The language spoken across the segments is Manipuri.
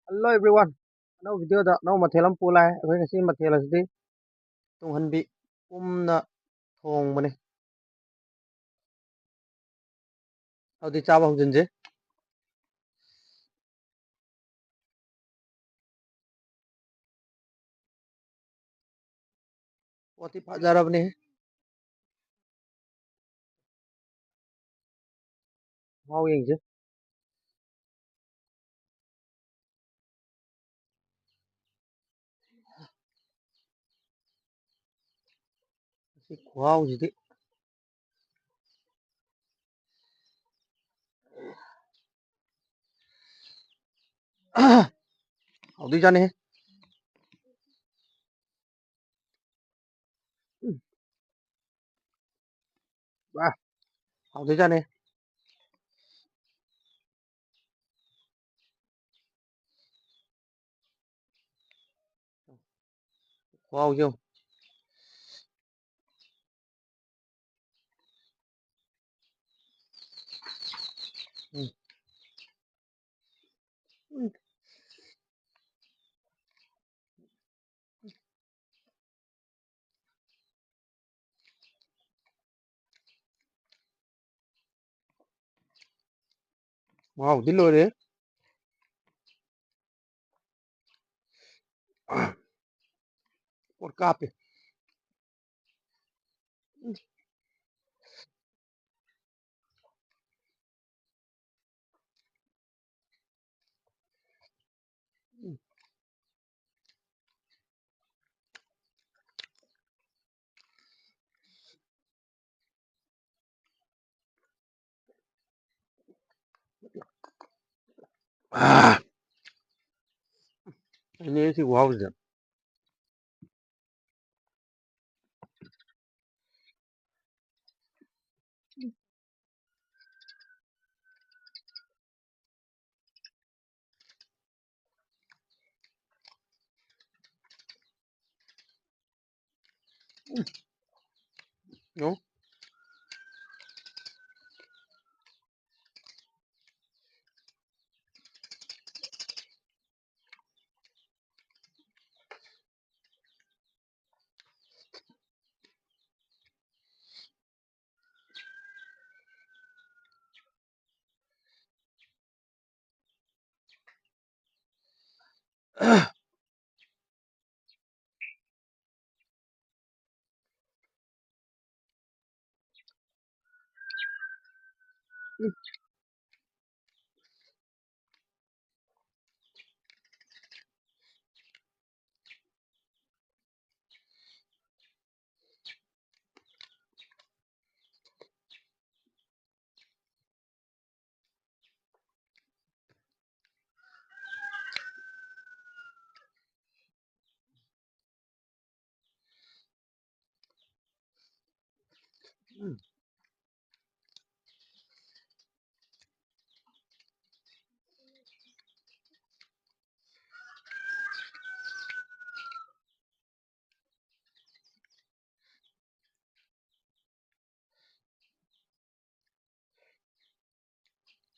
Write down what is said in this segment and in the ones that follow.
Hello everyone. ꯑꯅꯧꯕ ꯚꯤꯗꯤꯑꯣꯗ ꯑꯅꯧꯕ ꯃꯊꯦꯜ ꯑꯃ ꯄꯨ ꯂꯥꯛꯑꯦ. ꯑꯩꯈꯣꯏ ꯉꯁꯤ ꯃꯊꯦꯜ ꯑꯁꯤꯗꯤ ꯇꯨꯡꯍꯟꯕꯤ ꯄꯨꯝꯅ ꯊꯣꯡꯕꯅꯤ. ꯑꯗꯨꯗꯤ ꯆꯥꯕ ꯍꯧꯖꯤꯟꯁꯦ. ꯄꯣꯠꯇꯤ ꯐꯖꯔꯕꯅꯤ. ꯃꯍꯥꯎ ꯌꯦꯡꯁꯦ. ꯁꯤ ꯈꯨꯍꯥꯎꯁꯤꯗꯤ ꯍꯥꯎꯗꯣꯏꯖꯥꯠꯅꯤ. ꯋꯥ ꯍꯥꯎꯗꯣꯏꯖꯥꯠꯅꯤ. ꯈꯨꯍꯥꯎꯁꯦ ꯌꯦꯡꯉꯨ. ꯎꯝ. ꯎꯝ. ꯃꯍꯥꯎꯗꯤ ꯂꯣꯏꯔꯦ. ꯄꯣꯠ ꯀꯥꯞꯄꯤ. ꯑꯩꯅꯦ ꯁꯤ ꯈꯨꯍꯥꯎꯁꯤꯗ. ꯌꯦꯡꯉꯨ.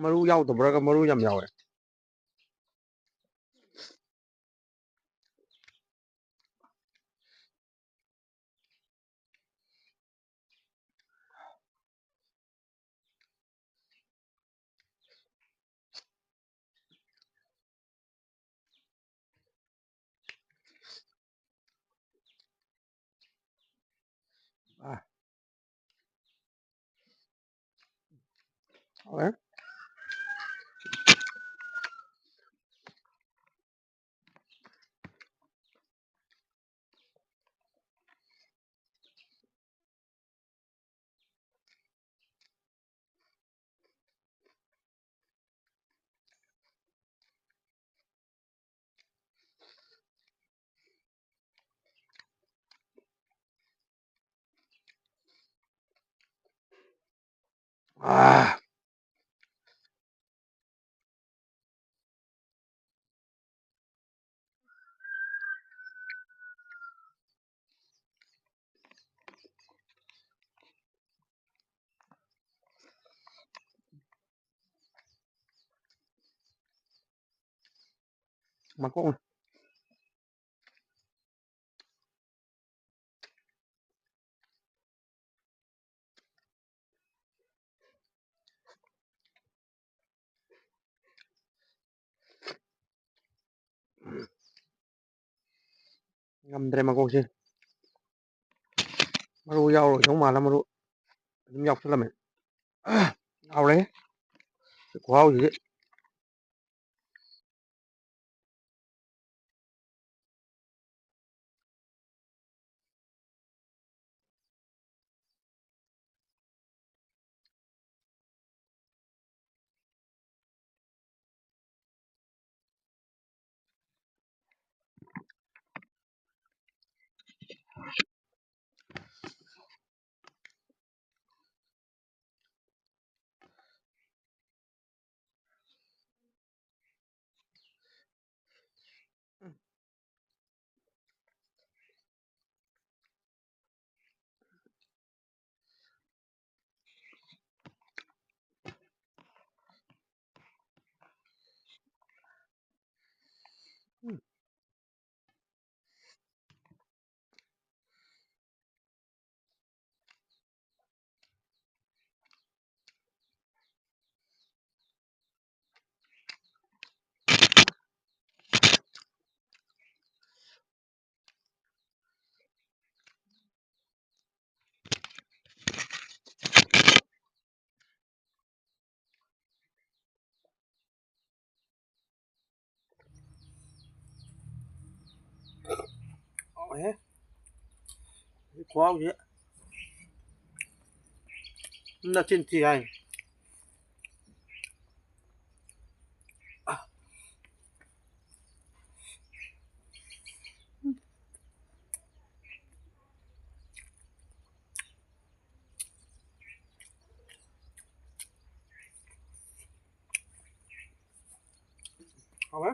ꯃꯔꯨ ꯌꯥꯎꯗꯕ꯭ꯔꯥꯒ ꯃꯔꯨ ꯌꯥꯝ ꯌꯥꯎꯋꯦ. ꯍꯥꯎꯋꯦ. mà cũng ngâm đây mà cũng chứ mà ru dầu rồi không mà là mà ru nhọc cho là mình ao đấy quá gì đấy đấy quá gì đấy là trên thì anh không ấy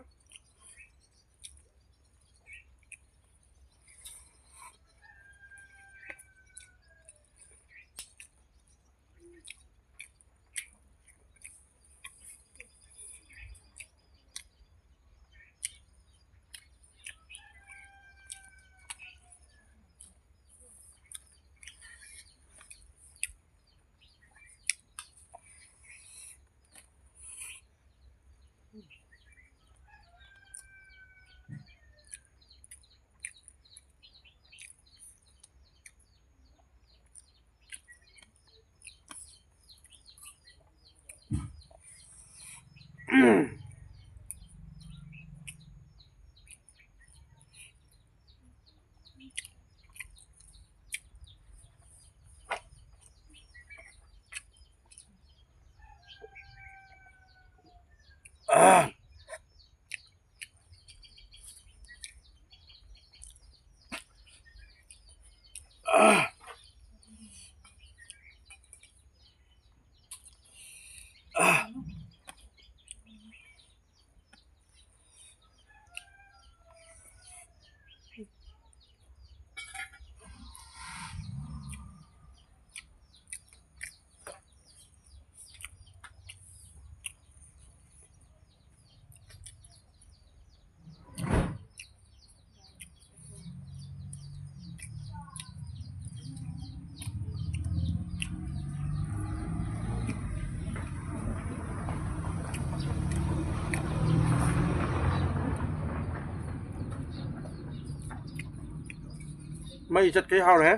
mày chặt cái hào đấy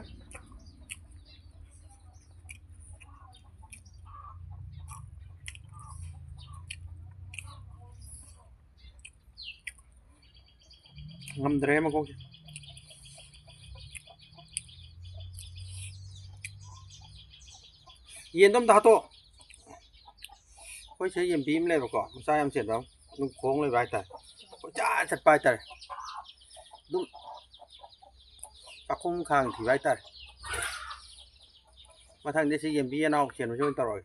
ngâm đây mà cũng yên tâm đã to quay chơi yên bím lên vào cỏ sao em chuyển vào đúng khoáng lên vai tay chả chặt vai tay đúng các không khang thì vai tay mà thằng đấy chơi yên bím nào chuyển vào cho tao rồi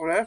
เอาเลย